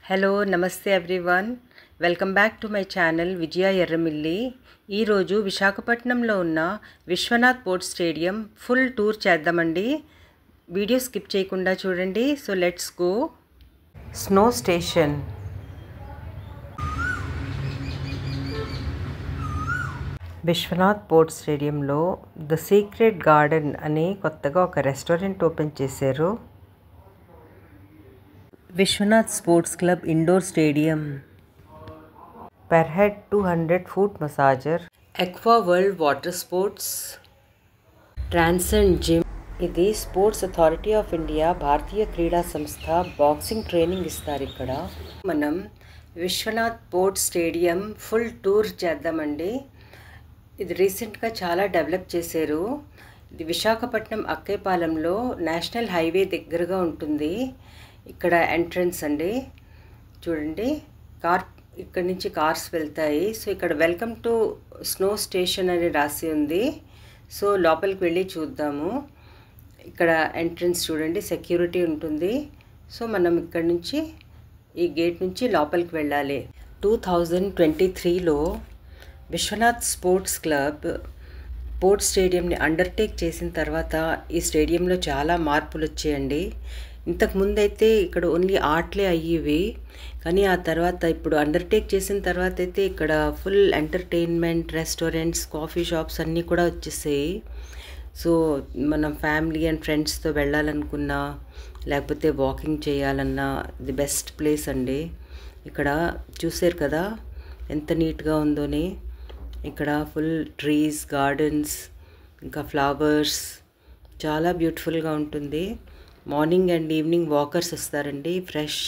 Hello నమస్తే everyone, welcome back to my channel Vijaya Erramilli. ఈరోజు విశాఖపట్నంలో ఉన్న Vishwanath port stadium full tour చేద్దామండి. వీడియో స్కిప్ చేయకుండా చూడండి. So let's go. Snow station. Vishwanath port స్టేడియంలో ద సీక్రెట్ గార్డెన్ అని కొత్తగా ఒక రెస్టారెంట్ ఓపెన్ చేశారు. Vishwanath sports club indoor stadium, per head 200 foot massager, aqua world water sports, transcend gym. ఇది sports authority of India భారతీయ క్రీడా సంస్థ బాక్సింగ్ ట్రైనింగ్ ఇస్తారు ఇక్కడ. మనం Vishwanath port stadium full tour చేద్దామండి. ఇది రీసెంట్గా చాలా డెవలప్ చేశారు. ఇది విశాఖపట్నం అక్కేపాలెంలో నేషనల్ హైవే దగ్గరగా ఉంటుంది. ఇక్కడ ఎంట్రన్స్ అండి, చూడండి ఇక్కడ నుంచి కార్స్ వెళ్తాయి. సో ఇక్కడ వెల్కమ్ టు స్నో స్టేషన్ అని రాసి ఉంది. సో లోపలికి వెళ్ళి చూద్దాము. ఇక్కడ ఎంట్రన్స్ చూడండి, సెక్యూరిటీ ఉంటుంది. సో మనం ఇక్కడ నుంచి ఈ గేట్ నుంచి లోపలికి వెళ్ళాలి. 2023లో విశ్వనాథ్ స్పోర్ట్స్ క్లబ్ పోర్ట్ స్టేడియంని అండర్టేక్ చేసిన తర్వాత ఈ స్టేడియంలో చాలా మార్పులు వచ్చాయండి. ఇంతకుముందు అయితే ఇక్కడ ఓన్లీ ఆటలే అయ్యేవి, కానీ ఆ తర్వాత ఇప్పుడు అండర్టేక్ చేసిన తర్వాత అయితే ఇక్కడ full entertainment, restaurants, coffee shops అన్నీ కూడా వచ్చేసాయి. సో మనం ఫ్యామిలీ అండ్ ఫ్రెండ్స్తో వెళ్ళాలనుకున్నా లేకపోతే వాకింగ్ చేయాలన్నా ది బెస్ట్ ప్లేస్ అండి. ఇక్కడ చూసారు కదా ఎంత నీట్గా ఉందోని. ఇక్కడ ఫుల్ ట్రీస్, గార్డెన్స్, ఇంకా ఫ్లవర్స్, చాలా బ్యూటిఫుల్గా ఉంటుంది. మార్నింగ్ అండ్ ఈవినింగ్ వాకర్స్ వస్తారండి, ఫ్రెష్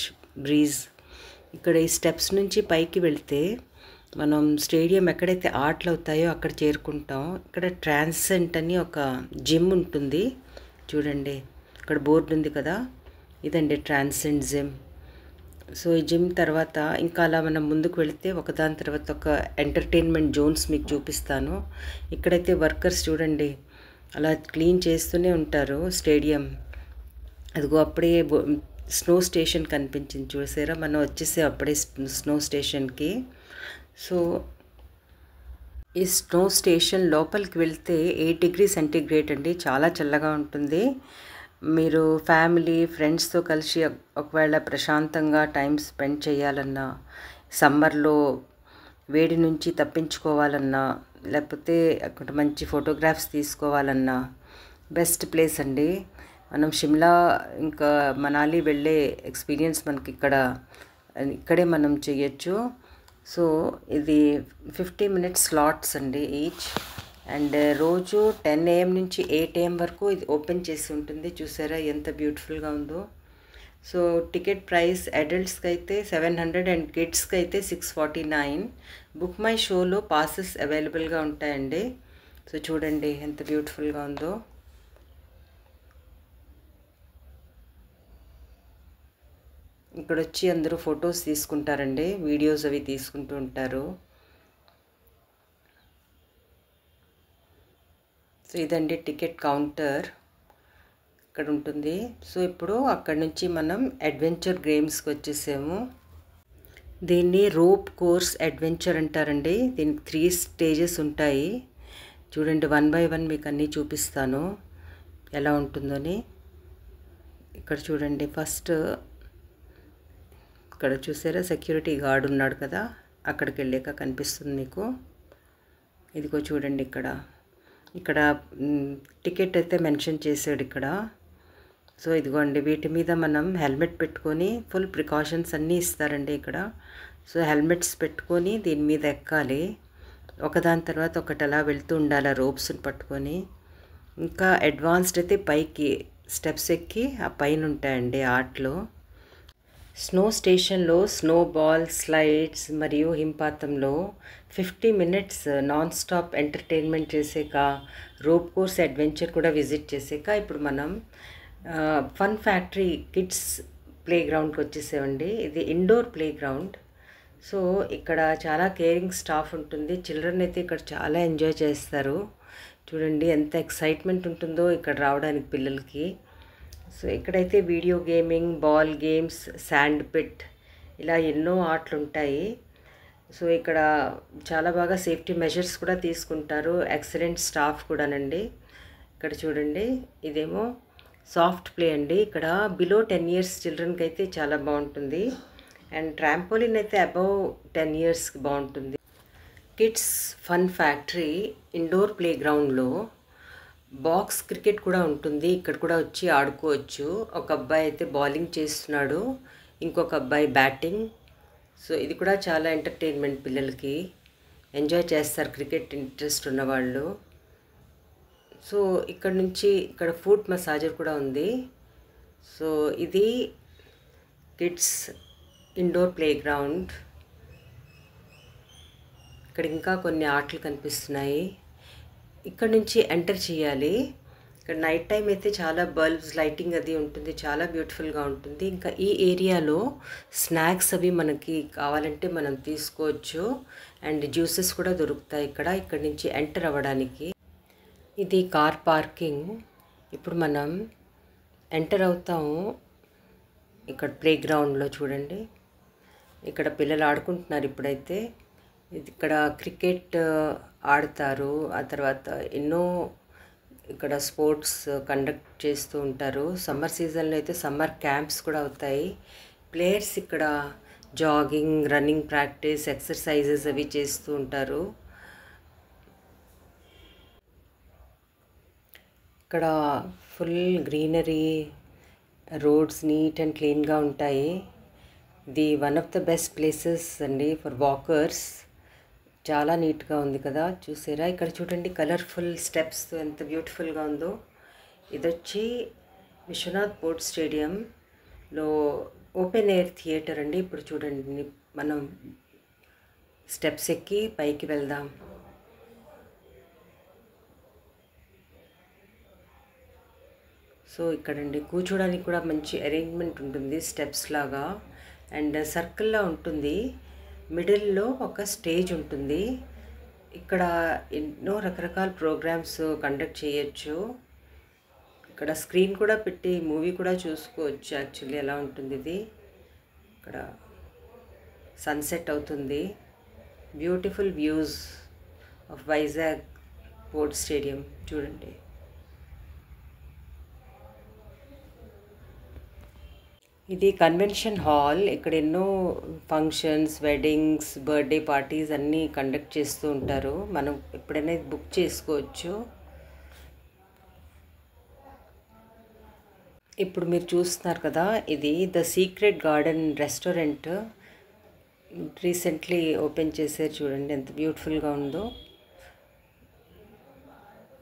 బ్రీజ్. ఇక్కడ ఈ స్టెప్స్ నుంచి పైకి వెళ్తే మనం స్టేడియం ఎక్కడైతే ఆటలు అవుతాయో అక్కడ చేరుకుంటాం. ఇక్కడ ట్రాన్సెంట్ అని ఒక జిమ్ ఉంటుంది, చూడండి ఇక్కడ బోర్డు ఉంది కదా, ఇదండి ట్రాన్సెంట్ జిమ్. సో ఈ జిమ్ తర్వాత ఇంకా అలా మనం ముందుకు వెళితే ఒకదాని తర్వాత ఒక ఎంటర్టైన్మెంట్ జోన్స్ మీకు చూపిస్తాను. ఇక్కడైతే వర్కర్స్ చూడండి అలా క్లీన్ చేస్తూనే ఉంటారు స్టేడియం. అదిగో అప్పుడే స్నో స్టేషన్ కనిపించింది, చూసారా? మనం వచ్చేసే అప్పుడే స్నో స్టేషన్కి. సో ఈ స్నో స్టేషన్ లోపలికి వెళ్తే 8 డిగ్రీ సెంటీగ్రేడ్ అండి, చాలా చల్లగా ఉంటుంది. మీరు ఫ్యామిలీ ఫ్రెండ్స్తో కలిసి ఒకవేళ ప్రశాంతంగా టైం స్పెండ్ చేయాలన్నా, సమ్మర్లో వేడి నుంచి తప్పించుకోవాలన్నా, లేకపోతే అక్కడ మంచి ఫోటోగ్రాఫ్స్ తీసుకోవాలన్నా బెస్ట్ ప్లేస్ అండి. మనం షిమ్లా ఇంకా మనాలి వెళ్ళే ఎక్స్పీరియన్స్ మనకి ఇక్కడే మనం చేయొచ్చు. సో ఇది 50 మినిట్స్ స్లాట్స్ అండి ఈచ్. అండ్ రోజు 10 AM నుంచి 8 AM వరకు ఇది ఓపెన్ చేసి ఉంటుంది. చూసారా ఎంత బ్యూటిఫుల్గా ఉందో. సో టికెట్ ప్రైస్ అడల్ట్స్కి అయితే 700 అండ్ కిడ్స్కి అయితే 649. బుక్ మై షోలో పాసెస్ అవైలబుల్గా ఉంటాయండి. సో చూడండి ఎంత బ్యూటిఫుల్గా ఉందో. ఇక్కడ వచ్చి అందరూ ఫొటోస్ తీసుకుంటారండి, వీడియోస్ అవి తీసుకుంటూ ఉంటారు. సో ఇదండి టికెట్ కౌంటర్ ఇక్కడ ఉంటుంది. సో ఇప్పుడు అక్కడ నుంచి మనం అడ్వెంచర్ గేమ్స్కి వచ్చేసాము. దీన్ని రోప్ కోర్స్ అడ్వెంచర్ అంటారండి. దీనికి 3 స్టేజెస్ ఉంటాయి. చూడండి 1 by 1 మీకు అన్నీ చూపిస్తాను ఎలా ఉంటుందని. ఇక్కడ చూడండి ఫస్ట్ ఇక్కడ చూసారా సెక్యూరిటీ గార్డ్ ఉన్నాడు కదా, అక్కడికి వెళ్ళాక కనిపిస్తుంది మీకు. ఇదిగో చూడండి ఇక్కడ టికెట్ అయితే మెన్షన్ చేశాడు ఇక్కడ. సో ఇదిగోండి వీటి మీద మనం హెల్మెట్ పెట్టుకొని ఫుల్ ప్రికాషన్స్ అన్నీ ఇస్తారండి ఇక్కడ. సో హెల్మెట్స్ పెట్టుకొని దీని మీద ఎక్కాలి, ఒకదాని తర్వాత ఒకటి అలా వెళ్తూ ఉండాలి రోప్స్ని పట్టుకొని. ఇంకా అడ్వాన్స్డ్ అయితే పైకి స్టెప్స్ ఎక్కి ఆ పైన ఉంటాయండి ఆటలు. స్నో స్టేషన్లో స్నో బాల్, స్లైడ్స్ మరియు హిమపాతంలో 50 మినిట్స్ నాన్ స్టాప్ ఎంటర్టైన్మెంట్ చేసాక, రోప్ కోర్స్ అడ్వెంచర్ కూడా విజిట్ చేసాక ఇప్పుడు మనం ఫన్ ఫ్యాక్టరీ కిడ్స్ ప్లే గ్రౌండ్కి వచ్చేసామండి. ఇది ఇండోర్ ప్లే గ్రౌండ్. సో ఇక్కడ చాలా కేరింగ్ స్టాఫ్ ఉంటుంది. చిల్డ్రన్ అయితే ఇక్కడ చాలా ఎంజాయ్ చేస్తారు. చూడండి ఎంత ఎక్సైట్మెంట్ ఉంటుందో ఇక్కడ రావడానికి పిల్లలకి. సో ఇక్కడైతే video gaming, ball games, sand pit ఇలా ఎన్నో ఆటలు ఉంటాయి. సో ఇక్కడ చాలా బాగా సేఫ్టీ మెజర్స్ కూడా తీసుకుంటారు. ఎక్సలెంట్ స్టాఫ్ కూడానండి. ఇక్కడ చూడండి, ఇదేమో సాఫ్ట్ ప్లే అండి. ఇక్కడ బిలో 10 ఇయర్స్ చిల్డ్రన్కి అయితే చాలా బాగుంటుంది. అండ్ ట్రాంపోలిన్ అయితే అబౌవ్ 10 ఇయర్స్కి బాగుంటుంది. Kids fun factory indoor play గ్రౌండ్లో బాక్స్ క్రికెట్ కూడా ఉంటుంది. ఇక్కడ కూడా వచ్చి ఆడుకోవచ్చు. ఒక అబ్బాయి అయితే బౌలింగ్ చేస్తున్నాడు, ఇంకొక అబ్బాయి బ్యాటింగ్. సో ఇది కూడా చాలా ఎంటర్టైన్మెంట్, పిల్లలకి ఎంజాయ్ చేస్తారు క్రికెట్ ఇంట్రెస్ట్ ఉన్నవాళ్ళు. సో ఇక్కడ నుంచి ఇక్కడ ఫుట్ మసాజర్ కూడా ఉంది. సో ఇది కిడ్స్ ఇండోర్ ప్లే గ్రౌండ్. ఇక్కడ ఇంకా కొన్ని ఆటలు కనిపిస్తున్నాయి. ఇక్కడ నుంచి ఎంటర్ చేయాలి. ఇక్కడ నైట్ టైం అయితే చాలా బల్బ్స్ లైటింగ్ అది ఉంటుంది, చాలా బ్యూటిఫుల్గా ఉంటుంది. ఇంకా ఈ ఏరియాలో స్నాక్స్ అవి మనకి కావాలంటే మనం తీసుకోవచ్చు. అండ్ జ్యూసెస్ కూడా దొరుకుతాయి ఇక్కడ నుంచి ఎంటర్ అవ్వడానికి. ఇది కార్ పార్కింగ్. ఇప్పుడు మనం ఎంటర్ అవుతాము. ఇక్కడ ప్లే గ్రౌండ్లో చూడండి, ఇక్కడ పిల్లలు ఆడుకుంటున్నారు. ఇప్పుడైతే ఇక్కడ క్రికెట్ ఆడతారు. ఆ తర్వాత ఎన్నో ఇక్కడ స్పోర్ట్స్ కండక్ట్ చేస్తూ ఉంటారు. సమ్మర్ సీజన్లో అయితే సమ్మర్ క్యాంప్స్ కూడా అవుతాయి. ప్లేయర్స్ ఇక్కడ జాగింగ్, రన్నింగ్ ప్రాక్టీస్, ఎక్సర్సైజెస్ అవి చేస్తూ ఉంటారు. ఇక్కడ full greenery, roads neat and క్లీన్గా ఉంటాయి. ఇది one of the best places అండి ఫర్ వాకర్స్. చాలా నీట్గా ఉంది కదా, చూసారా? ఇక్కడ చూడండి కలర్ఫుల్ స్టెప్స్తో ఎంత బ్యూటిఫుల్గా ఉందో. ఇది వచ్చి విశ్వనాథ్ పోర్ట్ స్టేడియంలో ఓపెన్ ఎయిర్ థియేటర్ అండి. ఇప్పుడు చూడండి, మనం స్టెప్స్ ఎక్కి పైకి వెళ్దాం. సో ఇక్కడండి కూర్చోడానికి కూడా మంచి అరేంజ్మెంట్ ఉంటుంది, స్టెప్స్ లాగా. అండ్ సర్కిల్లా ఉంటుంది. మిడిల్లో ఒక స్టేజ్ ఉంటుంది. ఇక్కడ ఎన్నో రకరకాల ప్రోగ్రామ్స్ కండక్ట్ చేయొచ్చు. ఇక్కడ స్క్రీన్ కూడా పెట్టి మూవీ కూడా చూసుకోవచ్చు. యాక్చువల్లీ ఎలా ఉంటుంది ఇది. ఇక్కడ సన్సెట్ అవుతుంది. Beautiful views of Vizag port stadium చూడండి. ఇది కన్వెన్షన్ హాల్. ఇక్కడ ఎన్నో ఫంక్షన్స్, వెడ్డింగ్స్, బర్త్డే పార్టీస్ అన్నీ కండక్ట్ చేస్తూ ఉంటారు. మనం ఎప్పుడైనా బుక్ చేసుకోవచ్చు. ఇప్పుడు మీరు చూస్తున్నారు కదా, ఇది the secret garden restaurant. Recently open చేశారు. చూడండి ఎంత బ్యూటిఫుల్గా ఉందో.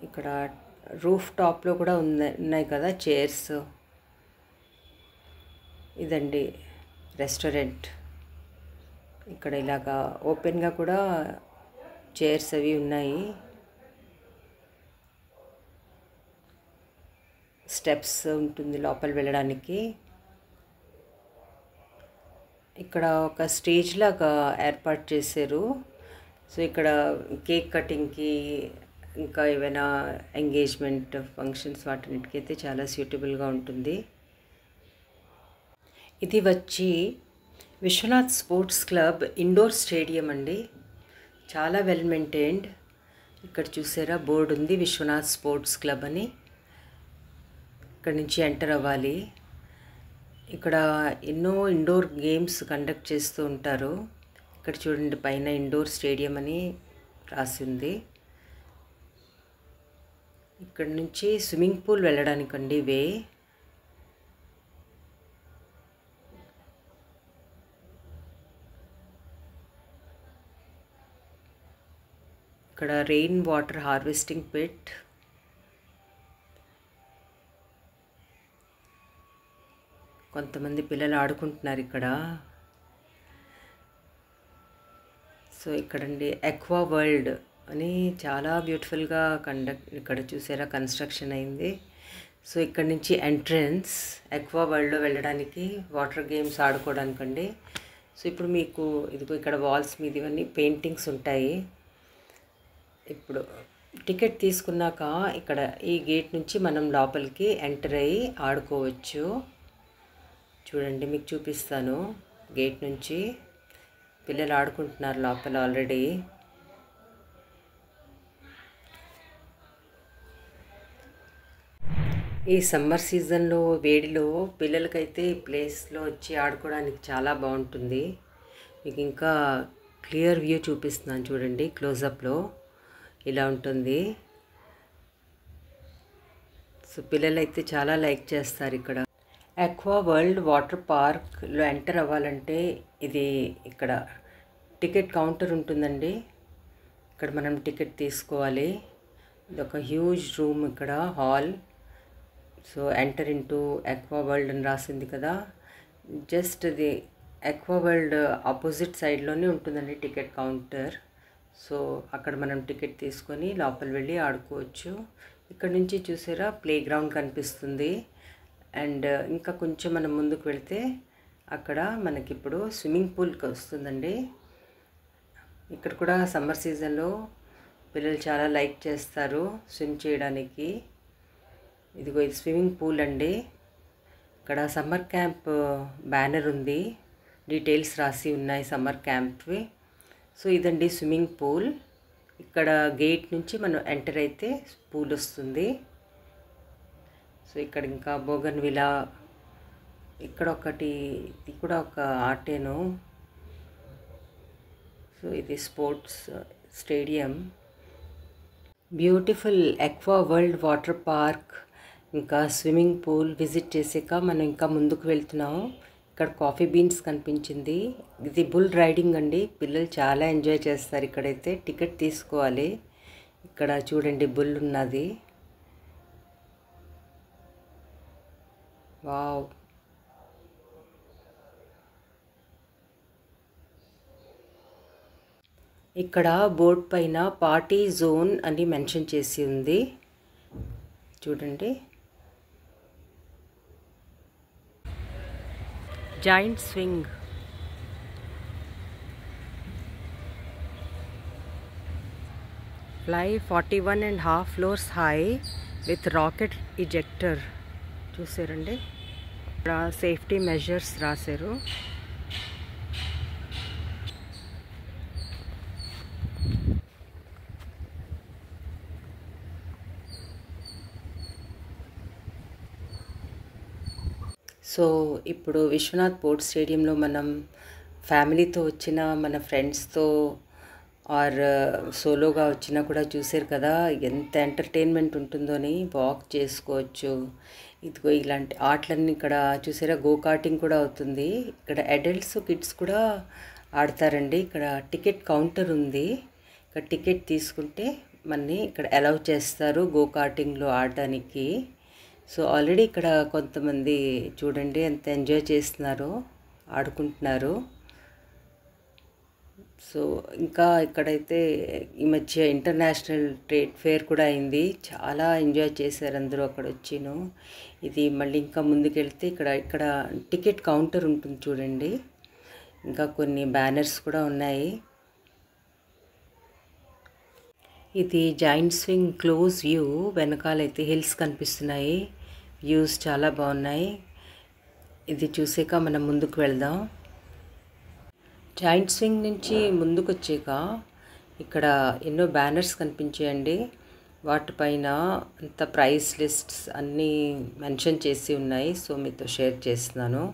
ఇక్కడ రూఫ్ టాప్లో కూడా ఉన్నాయి కదా చైర్స్. ఇదండి రెస్టారెంట్. ఇక్కడ ఇలాగా ఓపెన్గా కూడా చైర్స్ అవి ఉన్నాయి. స్టెప్స్ ఉంటుంది లోపల వెళ్ళడానికి. ఇక్కడ ఒక స్టేజ్ లాగా ఏర్పాటు చేశారు. సో ఇక్కడ కేక్ కటింగ్కి, ఇంకా ఏమైనా ఎంగేజ్మెంట్ ఫంక్షన్స్ వాటికి అయితే చాలా సూటబుల్గా ఉంటుంది. ఇది వచ్చి Vishwanath sports club indoor stadium అండి. చాలా వెల్ మెయింటైన్డ్. ఇక్కడ చూసారా బోర్డు ఉంది, విశ్వనాథ్ స్పోర్ట్స్ క్లబ్ అని. ఇక్కడ నుంచి ఎంటర్ అవ్వాలి. ఇక్కడ ఎన్నో ఇండోర్ గేమ్స్ కండక్ట్ చేస్తూ ఉంటారు. ఇక్కడ చూడండి పైన ఇండోర్ స్టేడియం అని రాసి ఉంది. ఇక్కడ నుంచి స్విమ్మింగ్ పూల్ వెళ్ళడానికండి వే. ఇక్కడ రెయిన్ వాటర్ హార్వెస్టింగ్ పిట్. కొంతమంది పిల్లలు ఆడుకుంటున్నారు ఇక్కడ. సో ఇక్కడండి ఎక్వా వరల్డ్ అని చాలా బ్యూటిఫుల్గా ఇక్కడ చూసారా కన్స్ట్రక్షన్ అయింది. సో ఇక్కడ నుంచి ఎంట్రన్స్ ఎక్వా వరల్డ్లో వెళ్ళడానికి, వాటర్ గేమ్స్ ఆడుకోవడానికండి. సో ఇప్పుడు మీకు ఇదిగో ఇక్కడ వాల్స్ మీద ఇవన్నీ పెయింటింగ్స్ ఉంటాయి. ఇప్పుడు టికెట్ తీసుకున్నాక ఇక్కడ ఈ గేట్ నుంచి మనం లోపలికి ఎంటర్ అయ్యి ఆడుకోవచ్చు. చూడండి మీకు చూపిస్తాను. గేట్ నుంచి. పిల్లలు ఆడుకుంటున్నారు లోపల ఆల్రెడీ. ఈ సమ్మర్ సీజన్లో వేడిలో పిల్లలకైతే ఈ ప్లేస్లో వచ్చి ఆడుకోవడానికి చాలా బాగుంటుంది. మీకు ఇంకా క్లియర్ వ్యూ చూపిస్తున్నాను చూడండి, క్లోజప్లో ఇలా ఉంటుంది. సో పిల్లలైతే చాలా లైక్ చేస్తారు ఇక్కడ. ఆక్వా వరల్డ్ వాటర్ పార్క్లో ఎంటర్ అవ్వాలంటే ఇది ఇక్కడ టికెట్ కౌంటర్ ఉంటుందండి. ఇక్కడ మనం టికెట్ తీసుకోవాలి. ఇది ఒక హ్యూజ్ రూమ్, ఇక్కడ hall. So enter into aqua world అని రాసింది కదా, జస్ట్ ఇది ఆక్వా వరల్డ్ ఆపోజిట్ సైడ్లోనే ఉంటుందండి టికెట్ కౌంటర్. సో అక్కడ మనం టికెట్ తీసుకొని లోపల వెళ్ళి ఆడుకోవచ్చు. ఇక్కడ నుంచి చూసారా ప్లే గ్రౌండ్ కనిపిస్తుంది. అండ్ ఇంకా కొంచెం మనం ముందుకు వెళ్తే అక్కడ మనకి ఇప్పుడు స్విమ్మింగ్ పూల్కి వస్తుందండి. ఇక్కడ కూడా సమ్మర్ సీజన్లో పిల్లలు చాలా లైక్ చేస్తారు స్విమ్ చేయడానికి. ఇదిగో ఇది స్విమ్మింగ్ పూల్ అండి. ఇక్కడ సమ్మర్ క్యాంప్ బ్యానర్ ఉంది, డీటెయిల్స్ రాసి ఉన్నాయి సమ్మర్ క్యాంప్వి. సో ఇదండి స్విమ్మింగ్ పూల్. ఇక్కడ గేట్ నుంచి మనం ఎంటర్ అయితే పూల్ వస్తుంది. సో ఇక్కడ ఇంకా బోగన్ విలా, ఇక్కడ ఒకటి, ఇది కూడా ఒక ఆటేను. సో ఇది sports stadium. Beautiful aqua world water park ఇంకా స్విమ్మింగ్ పూల్ విజిట్ చేసాక మనం ఇంకా ముందుకు వెళ్తున్నాము. ఇక్కడ కాఫీ బీన్స్ కనిపించింది. ఇది బుల్ రైడింగ్ అండి, పిల్లలు చాలా ఎంజాయ్ చేస్తారు. ఇక్కడైతే టికెట్ తీసుకోవాలి. ఇక్కడ చూడండి బుల్ ఉన్నది. వావ్, ఇక్కడ బోర్డ్ పైన పార్టీ జోన్ అని మెన్షన్ చేసి ఉంది చూడండి. Joint swing, fly 41.5 floors high with rocket ejector. చూసారండి, ఇక్కడ సేఫ్టీ మెజర్స్ రాశారు. సో ఇప్పుడు విశ్వనాథ్ పోర్ట్ స్టేడియంలో మనం ఫ్యామిలీతో వచ్చిన, మన ఫ్రెండ్స్తో ఆర్ సోలోగా వచ్చినా కూడా చూసారు కదా ఎంత ఎంటర్టైన్మెంట్ ఉంటుందోని. వాక్ చేసుకోవచ్చు. ఇదిగో ఇలాంటి ఆటలన్నీ ఇక్కడ చూసారా, గో కార్టింగ్ కూడా అవుతుంది. ఇక్కడ అడల్ట్స్ కిడ్స్ కూడా ఆడతారండి. ఇక్కడ టికెట్ కౌంటర్ ఉంది. ఇక్కడ టికెట్ తీసుకుంటే మనని ఇక్కడ అలౌ చేస్తారు గో కార్టింగ్లో ఆడడానికి. సో ఆల్రెడీ ఇక్కడ కొంతమంది చూడండి ఎంత ఎంజాయ్ చేస్తున్నారో, ఆడుకుంటున్నారు. సో ఇంకా ఇక్కడైతే ఈ మధ్య ఇంటర్నేషనల్ ట్రేడ్ ఫేర్ కూడా అయింది. చాలా ఎంజాయ్ చేశారు అందరూ అక్కడ వచ్చిను. ఇది మళ్ళీ ఇంకా ముందుకెళ్తే ఇక్కడ టికెట్ కౌంటర్ ఉంటుంది చూడండి. ఇంకా కొన్ని బ్యానర్స్ కూడా ఉన్నాయి. ఇది జాయింట్ స్వింగ్ క్లోజ్ వ్యూ. వెనకాలైతే హిల్స్ కనిపిస్తున్నాయి. వ్యూస్ చాలా బాగున్నాయి. ఇది చూసాక మనం ముందుకు వెళ్దాం. జాయింట్ స్వింగ్ నుంచి ముందుకు వచ్చాక ఇక్కడ ఎన్నో బ్యానర్స్ కనిపించాయండి. వాటిపైన అంత ప్రైస్ లిస్ట్స్ అన్నీ మెన్షన్ చేసి ఉన్నాయి. సో మీతో షేర్ చేస్తున్నాను.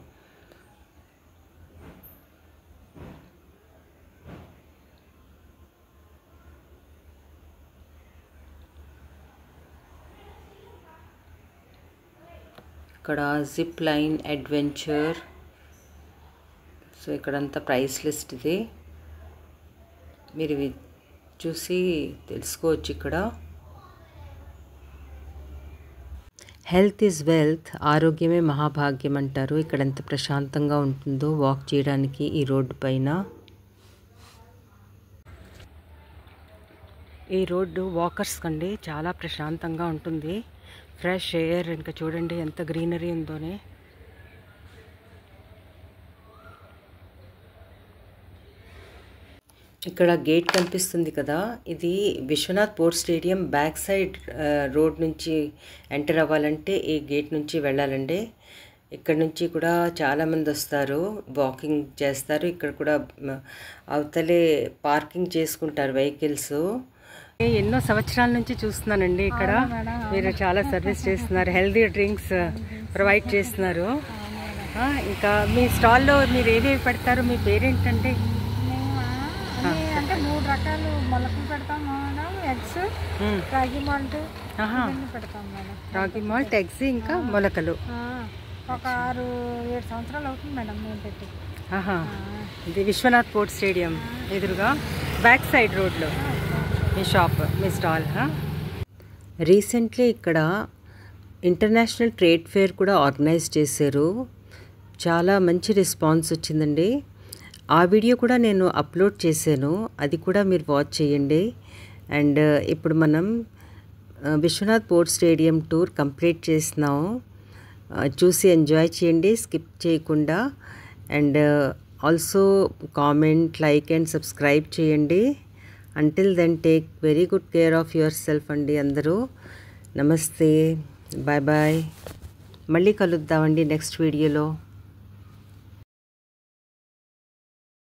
ఇక్కడ జిప్ లైన్ అడ్వెంచర్. సో ఇక్కడంతా ప్రైస్ లిస్ట్ ఇది, మీరు చూసి తెలుసుకోవచ్చు. ఇక్కడ హెల్త్ ఈజ్ వెల్త్, ఆరోగ్యమే మహాభాగ్యం అంటారు. ఇక్కడ ఎంత ప్రశాంతంగా ఉంటుందో వాక్ చేయడానికి ఈ రోడ్డు పైన. ఈ రోడ్డు వాకర్స్ కండి చాలా ప్రశాంతంగా ఉంటుంది. ఫ్రెష్ ఎయిర్, ఇంకా చూడండి ఎంత గ్రీనరీ ఉందోనే. ఇక్కడ గేట్ కనిపిస్తుంది కదా, ఇది Vishwanath port stadium back side road నుంచి ఎంటర్ అవ్వాలంటే ఈ గేట్ నుంచి వెళ్ళాలండి. ఇక్కడ నుంచి కూడా చాలామంది వస్తారు, వాకింగ్ చేస్తారు. ఇక్కడ కూడా అవతలే పార్కింగ్ చేసుకుంటారు వెహికల్స్. ఎన్నో సంవత్సరాల నుంచి చూస్తున్నానండి ఇక్కడ మీరు చాలా సర్వీస్ చేస్తున్నారు, హెల్దీ డ్రింక్స్ ప్రొవైడ్ చేస్తున్నారు. ఇంకా మీ స్టాల్లో మీరు ఏవేవి పెడతారు? మీ పేరేంటంటే? అంటే 3 రకాలు మొలకలు పెడతాం మేడం, ఎగ్స్, రాగి మాల్ట్ పెడతాం మేడం. రాగి మాల్ట్, ఎగ్స్, ఇంకా మొలకలు. ఒక 6-7 సంవత్సరాలు అవుతుంది మేడం మేము పెట్టి. ఇది విశ్వనాథ్ పోర్ట్ స్టేడియం ఎదురుగా బ్యాక్ సైడ్ రోడ్లో మీ షాప్, మీ స్టాల్. రీసెంట్లీ ఇక్కడ ఇంటర్నేషనల్ ట్రేడ్ ఫేర్ కూడా ఆర్గనైజ్ చేశారు. చాలా మంచి రెస్పాన్స్ వచ్చిందండి. ఆ వీడియో కూడా నేను అప్లోడ్ చేశాను, అది కూడా మీరు వాచ్ చేయండి. అండ్ ఇప్పుడు మనం Vishwanath port stadium tour complete చేస్తున్నాము. చూసి ఎంజాయ్ చేయండి స్కిప్ చేయకుండా. And also comment, like and subscribe చేయండి. Until then take very good care of yourself అండి అందరూ. నమస్తే, బాయ్ బాయ్. మళ్ళీ కలుద్దామండి నెక్స్ట్ వీడియోలో.